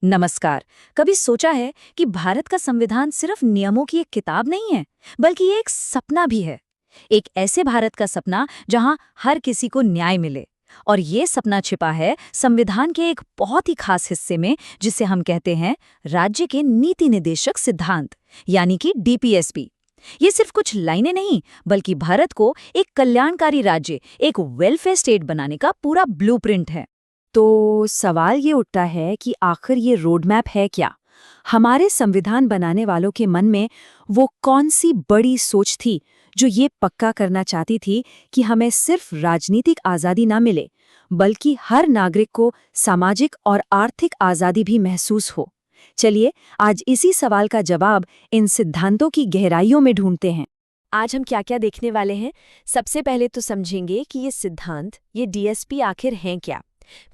नमस्कार। कभी सोचा है कि भारत का संविधान सिर्फ नियमों की एक किताब नहीं है, बल्कि ये एक सपना भी है। एक ऐसे भारत का सपना जहां हर किसी को न्याय मिले। और ये सपना छिपा है संविधान के एक बहुत ही खास हिस्से में, जिसे हम कहते हैं राज्य के नीति निदेशक सिद्धांत, यानी कि डीपीएसपी। ये सिर्फ कुछ लाइनें नहीं, बल्कि भारत को एक कल्याणकारी राज्य, एक वेलफेयर स्टेट बनाने का पूरा ब्लूप्रिंट है। तो सवाल ये उठता है कि आखिर ये रोड मैप है क्या? हमारे संविधान बनाने वालों के मन में वो कौन सी बड़ी सोच थी जो ये पक्का करना चाहती थी कि हमें सिर्फ राजनीतिक आज़ादी ना मिले, बल्कि हर नागरिक को सामाजिक और आर्थिक आज़ादी भी महसूस हो? चलिए, आज इसी सवाल का जवाब इन सिद्धांतों की गहराइयों में ढूंढते हैं। आज हम क्या क्या देखने वाले हैं। सबसे पहले तो समझेंगे कि ये सिद्धांत, ये डीएसपी आखिर हैं क्या।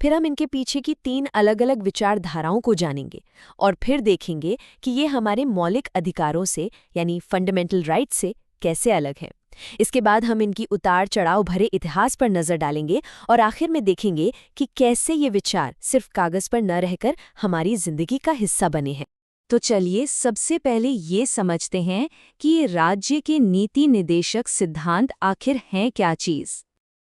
फिर हम इनके पीछे की 3 अलग अलग विचारधाराओं को जानेंगे और फिर देखेंगे कि ये हमारे मौलिक अधिकारों से यानी फंडामेंटल राइट से कैसे अलग हैं। इसके बाद हम इनकी उतार चढ़ाव भरे इतिहास पर नजर डालेंगे और आखिर में देखेंगे कि कैसे ये विचार सिर्फ कागज पर न रहकर हमारी जिंदगी का हिस्सा बने हैं। तो चलिए सबसे पहले ये समझते हैं कि ये राज्य के नीति निदेशक सिद्धांत आखिर हैं क्या चीज।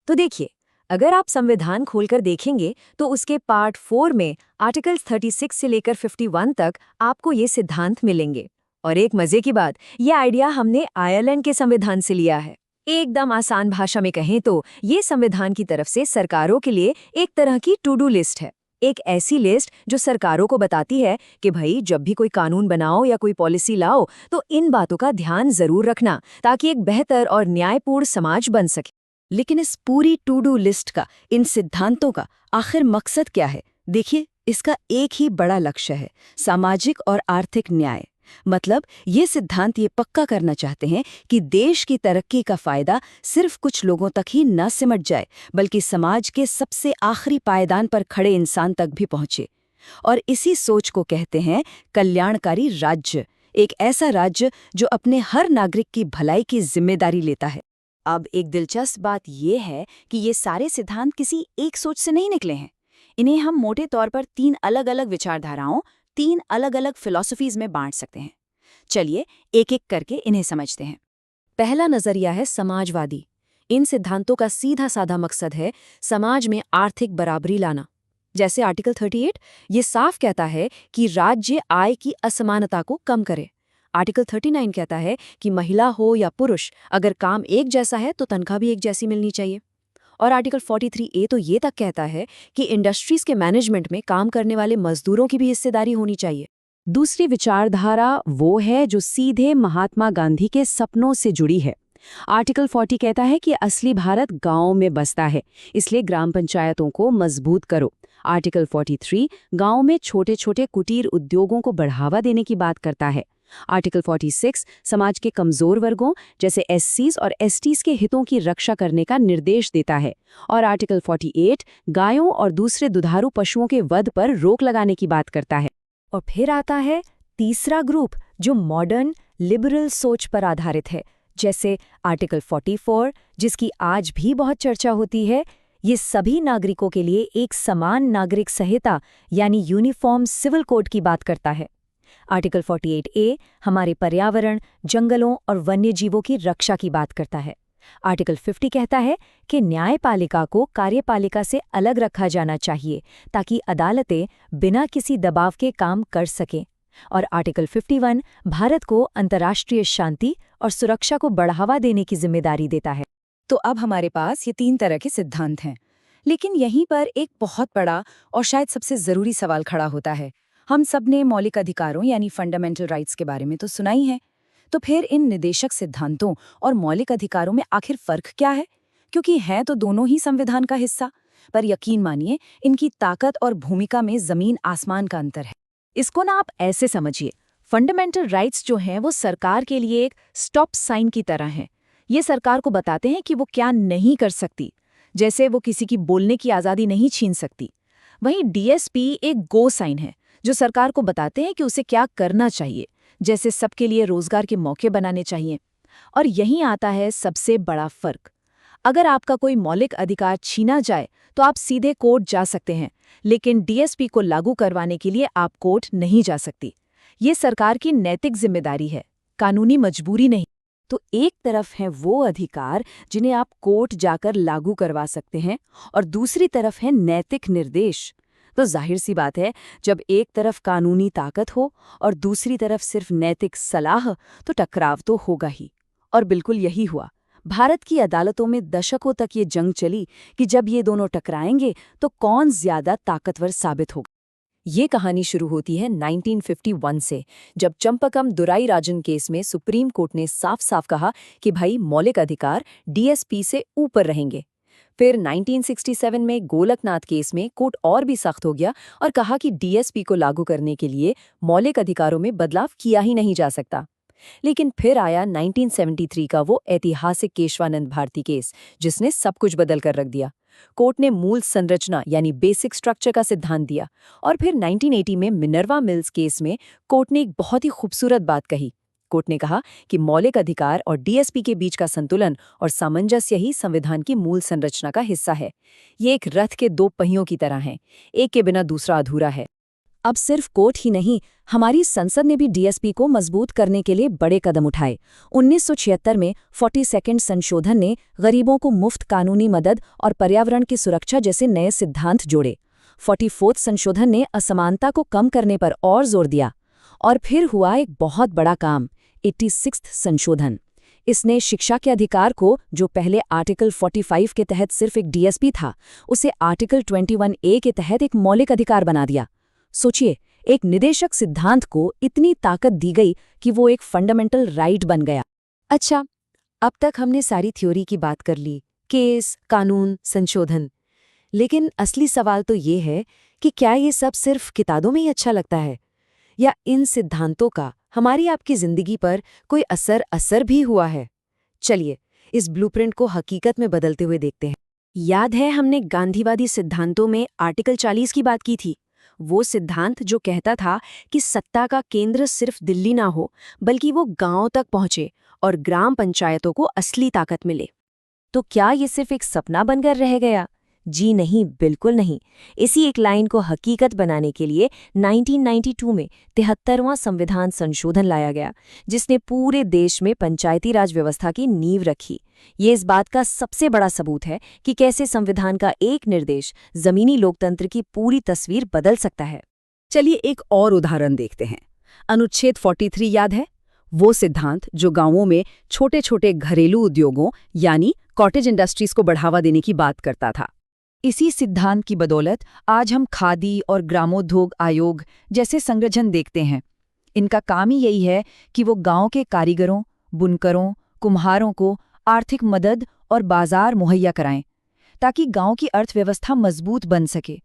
तो देखिए, अगर आप संविधान खोलकर देखेंगे तो उसके पार्ट 4 में आर्टिकल्स 36 से लेकर 51 तक आपको ये सिद्धांत मिलेंगे। और एक मजे की बात, ये आइडिया हमने आयरलैंड के संविधान से लिया है। एकदम आसान भाषा में कहें तो ये संविधान की तरफ से सरकारों के लिए एक तरह की टू डू लिस्ट है। एक ऐसी लिस्ट जो सरकारों को बताती है कि भाई जब भी कोई कानून बनाओ या कोई पॉलिसी लाओ तो इन बातों का ध्यान जरूर रखना, ताकि एक बेहतर और न्यायपूर्ण समाज बन सके। लेकिन इस पूरी टू डू लिस्ट का, इन सिद्धांतों का आखिर मकसद क्या है? देखिए, इसका एक ही बड़ा लक्ष्य है, सामाजिक और आर्थिक न्याय। मतलब ये सिद्धांत ये पक्का करना चाहते हैं कि देश की तरक्की का फायदा सिर्फ कुछ लोगों तक ही न सिमट जाए, बल्कि समाज के सबसे आखिरी पायदान पर खड़े इंसान तक भी पहुंचे। और इसी सोच को कहते हैं कल्याणकारी राज्य, एक ऐसा राज्य जो अपने हर नागरिक की भलाई की जिम्मेदारी लेता है। अब एक दिलचस्प बात यह है कि ये सारे सिद्धांत किसी एक सोच से नहीं निकले हैं। इन्हें हम मोटे तौर पर 3 अलग अलग विचारधाराओं, 3 अलग अलग फिलॉसफीज में बांट सकते हैं। चलिए एक एक करके इन्हें समझते हैं। पहला नजरिया है समाजवादी। इन सिद्धांतों का सीधा साधा मकसद है समाज में आर्थिक बराबरी लाना। जैसे आर्टिकल 38, ये साफ कहता है कि राज्य आय की असमानता को कम करे। आर्टिकल 39 कहता है कि महिला हो या पुरुष, अगर काम एक जैसा है तो तनख्वाह भी एक जैसी मिलनी चाहिए। और आर्टिकल 43A तो ये तक कहता है कि इंडस्ट्रीज के मैनेजमेंट में काम करने वाले मजदूरों की भी हिस्सेदारी होनी चाहिए। दूसरी विचारधारा वो है जो सीधे महात्मा गांधी के सपनों से जुड़ी है। आर्टिकल 40 कहता है कि असली भारत गांवों में बसता है, इसलिए ग्राम पंचायतों को मजबूत करो। आर्टिकल 43 गांव में छोटे छोटे कुटीर उद्योगों को बढ़ावा देने की बात करता है। आर्टिकल 46 समाज के कमजोर वर्गों जैसे एससीज और एसटीज के हितों की रक्षा करने का निर्देश देता है। और आर्टिकल 48 गायों और दूसरे दुधारू पशुओं के वध पर रोक लगाने की बात करता है। और फिर आता है तीसरा ग्रुप जो मॉडर्न लिबरल सोच पर आधारित है, जैसे आर्टिकल 44 जिसकी आज भी बहुत चर्चा होती है। ये सभी नागरिकों के लिए एक समान नागरिक संहिता यानी यूनिफॉर्म सिविल कोड की बात करता है। आर्टिकल 48A हमारे पर्यावरण, जंगलों और वन्य जीवों की रक्षा की बात करता है। आर्टिकल 50 कहता है कि न्यायपालिका को कार्यपालिका से अलग रखा जाना चाहिए ताकि अदालतें बिना किसी दबाव के काम कर सकें। और आर्टिकल 51 भारत को अंतर्राष्ट्रीय शांति और सुरक्षा को बढ़ावा देने की जिम्मेदारी देता है। तो अब हमारे पास ये 3 तरह के सिद्धांत हैं। लेकिन यहीं पर एक बहुत बड़ा और शायद सबसे जरूरी सवाल खड़ा होता है। हम सब ने मौलिक अधिकारों यानी फंडामेंटल राइट्स के बारे में तो सुना ही है। तो फिर इन निदेशक सिद्धांतों और मौलिक अधिकारों में आखिर फर्क क्या है? क्योंकि हैं तो दोनों ही संविधान का हिस्सा, पर यकीन मानिए इनकी ताकत और भूमिका में जमीन आसमान का अंतर है। इसको ना आप ऐसे समझिए, फंडामेंटल राइट्स जो हैं वो सरकार के लिए एक स्टॉप साइन की तरह हैं। ये सरकार को बताते हैं कि वो क्या नहीं कर सकती, जैसे वो किसी की बोलने की आज़ादी नहीं छीन सकती। वहीं डीएसपी एक गो साइन है जो सरकार को बताते हैं कि उसे क्या करना चाहिए, जैसे सबके लिए रोजगार के मौके बनाने चाहिए। और यहीं आता है सबसे बड़ा फर्क। अगर आपका कोई मौलिक अधिकार छीना जाए तो आप सीधे कोर्ट जा सकते हैं, लेकिन डीएसपी को लागू करवाने के लिए आप कोर्ट नहीं जा सकती। ये सरकार की नैतिक जिम्मेदारी है, कानूनी मजबूरी नहीं। तो एक तरफ हैं वो अधिकार जिन्हें आप कोर्ट जाकर लागू करवा सकते हैं, और दूसरी तरफ है नैतिक निर्देश। तो जाहिर सी बात है, जब एक तरफ कानूनी ताकत हो और दूसरी तरफ सिर्फ नैतिक सलाह, तो टकराव तो होगा ही। और बिल्कुल यही हुआ। भारत की अदालतों में दशकों तक ये जंग चली कि जब ये दोनों टकराएंगे तो कौन ज्यादा ताकतवर साबित होगा। ये कहानी शुरू होती है 1951 से, जब चंपकम दुराईराजन केस में सुप्रीम कोर्ट ने साफ साफ कहा कि भाई मौलिक अधिकार डीएसपी से ऊपर रहेंगे। फिर 1967 में गोलकनाथ केस में कोर्ट और भी सख्त हो गया और कहा कि डीएसपी को लागू करने के लिए मौलिक अधिकारों में बदलाव किया ही नहीं जा सकता। लेकिन फिर आया 1973 का वो ऐतिहासिक केशवानंद भारती केस, जिसने सब कुछ बदल कर रख दिया। कोर्ट ने मूल संरचना यानी बेसिक स्ट्रक्चर का सिद्धांत दिया। और फिर 1980 में मिनर्वा मिल्स केस में कोर्ट ने एक बहुत ही खूबसूरत बात कही। कोर्ट ने कहा कि मौलिक अधिकार और डीएसपी के बीच का संतुलन और सामंजस्य ही संविधान की मूल संरचना का हिस्सा है। ये एक रथ के दो पहियों की तरह हैं, एक के बिना दूसरा अधूरा है। अब सिर्फ कोर्ट ही नहीं, हमारी संसद ने भी डीएसपी को मजबूत करने के लिए बड़े कदम उठाए। 1976 में 42nd संशोधन ने गरीबों को मुफ्त कानूनी मदद और पर्यावरण की सुरक्षा जैसे नए सिद्धांत जोड़े। 44th संशोधन ने असमानता को कम करने पर और जोर दिया। और फिर हुआ एक बहुत बड़ा काम, 86th संशोधन। इसने शिक्षा के अधिकार को, जो पहले आर्टिकल 45 के तहत सिर्फ एक डीएसपी था, उसे आर्टिकल 21A के तहत एक मौलिक अधिकार बना दिया। सोचिए, एक निदेशक सिद्धांत को इतनी ताकत दी गई कि वो एक फंडामेंटल राइट बन गया। अच्छा, अब तक हमने सारी थ्योरी की बात कर ली, केस, कानून, संशोधन। लेकिन असली सवाल तो ये है कि क्या ये सब सिर्फ किताबों में ही अच्छा लगता है, या इन सिद्धांतों का हमारी आपकी जिंदगी पर कोई असर भी हुआ है? चलिए, इस ब्लूप्रिंट को हकीकत में बदलते हुए देखते हैं। याद है हमने गांधीवादी सिद्धांतों में आर्टिकल 40 की बात की थी, वो सिद्धांत जो कहता था कि सत्ता का केंद्र सिर्फ दिल्ली ना हो, बल्कि वो गांव तक पहुंचे और ग्राम पंचायतों को असली ताकत मिले। तो क्या ये सिर्फ एक सपना बनकर रह गया? जी नहीं, बिल्कुल नहीं। इसी एक लाइन को हकीकत बनाने के लिए 1992 में 73वां संविधान संशोधन लाया गया, जिसने पूरे देश में पंचायती राज व्यवस्था की नींव रखी। ये इस बात का सबसे बड़ा सबूत है कि कैसे संविधान का एक निर्देश जमीनी लोकतंत्र की पूरी तस्वीर बदल सकता है। चलिए एक और उदाहरण देखते हैं। अनुच्छेद 43 याद है? वो सिद्धांत जो गांवों में छोटे छोटे घरेलू उद्योगों यानी कॉटेज इंडस्ट्रीज को बढ़ावा देने की बात करता था। इसी सिद्धांत की बदौलत आज हम खादी और ग्रामोद्योग आयोग जैसे संगठन देखते हैं। इनका काम ही यही है कि वो गांव के कारीगरों, बुनकरों, कुम्हारों को आर्थिक मदद और बाजार मुहैया कराएं, ताकि गांव की अर्थव्यवस्था मजबूत बन सके।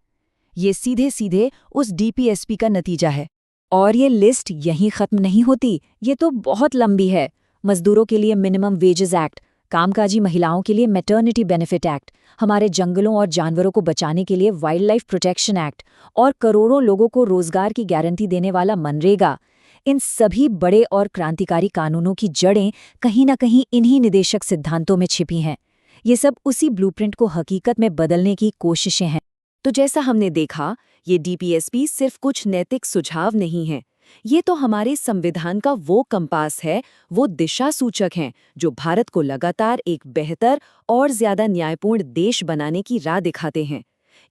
ये सीधे सीधे उस डीपीएसपी का नतीजा है। और ये लिस्ट यहीं खत्म नहीं होती, ये तो बहुत लंबी है। मजदूरों के लिए मिनिमम वेजेस एक्ट, कामकाजी महिलाओं के लिए मैटर्निटी बेनिफिट एक्ट, हमारे जंगलों और जानवरों को बचाने के लिए वाइल्ड लाइफ प्रोटेक्शन एक्ट, और करोड़ों लोगों को रोजगार की गारंटी देने वाला मनरेगा। इन सभी बड़े और क्रांतिकारी कानूनों की जड़ें कहीं न कहीं इन्हीं निदेशक सिद्धांतों में छिपी हैं। ये सब उसी ब्लूप्रिंट को हकीकत में बदलने की कोशिशें हैं। तो जैसा हमने देखा, ये डीपीएसपी सिर्फ कुछ नैतिक सुझाव नहीं है, ये तो हमारे संविधान का वो कंपास है, वो दिशा सूचक हैं जो भारत को लगातार एक बेहतर और ज्यादा न्यायपूर्ण देश बनाने की राह दिखाते हैं।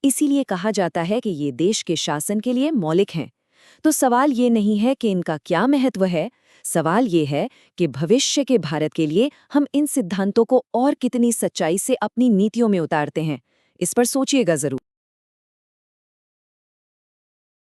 इसीलिए कहा जाता है कि ये देश के शासन के लिए मौलिक हैं। तो सवाल ये नहीं है कि इनका क्या महत्व है, सवाल ये है कि भविष्य के भारत के लिए हम इन सिद्धांतों को और कितनी सच्चाई से अपनी नीतियों में उतारते हैं। इस पर सोचिएगा जरूर।